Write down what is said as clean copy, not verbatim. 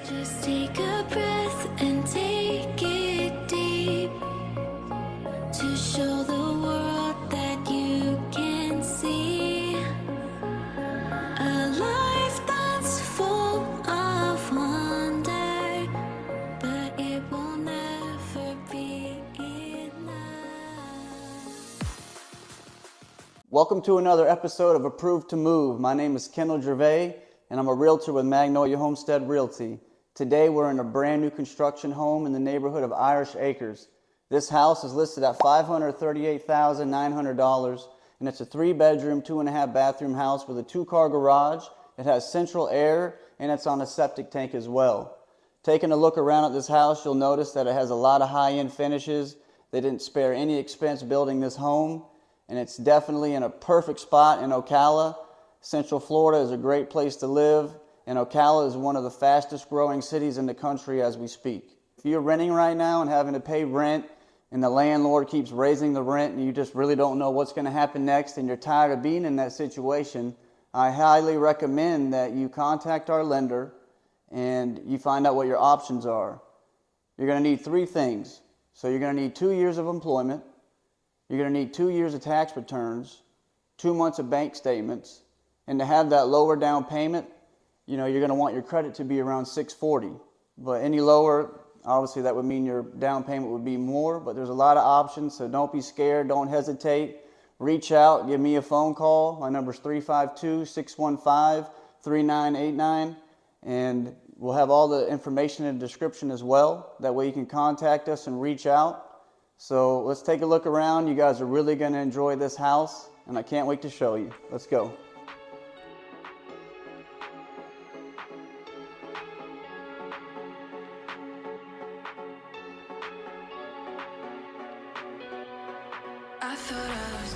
Just take a breath and take it deep to show the world that you can see a life that's full of wonder, but it will never be enough. Welcome to another episode of Approved to Move. My name is Kendall Gervais, and I'm a realtor with Magnolia Homestead Realty. Today we're in a brand new construction home in the neighborhood of Irish Acres. This house is listed at $538,900, and it's a 3-bedroom, 2.5 bathroom house with a 2-car garage. It has central air, and it's on a septic tank as well. Taking a look around at this house, you'll notice that it has a lot of high-end finishes. They didn't spare any expense building this home, and it's definitely in a perfect spot in Ocala. Central Florida is a great place to live, and Ocala is one of the fastest growing cities in the country as we speak. If you're renting right now and having to pay rent, and the landlord keeps raising the rent, and you just really don't know what's going to happen next, and you're tired of being in that situation, I highly recommend that you contact our lender and you find out what your options are. You're going to need 3 things. So you're going to need 2 years of employment, you're going to need 2 years of tax returns, 2 months of bank statements, and to have that lower down payment, you're going to want your credit to be around 640. But any lower, obviously that would mean your down payment would be more, but there's a lot of options, so don't be scared, don't hesitate. Reach out, give me a phone call. My number is 352-615-3989, and we'll have all the information in the description as well. That way you can contact us and reach out. So let's take a look around. You guys are really going to enjoy this house, and I can't wait to show you. Let's go. I thought I was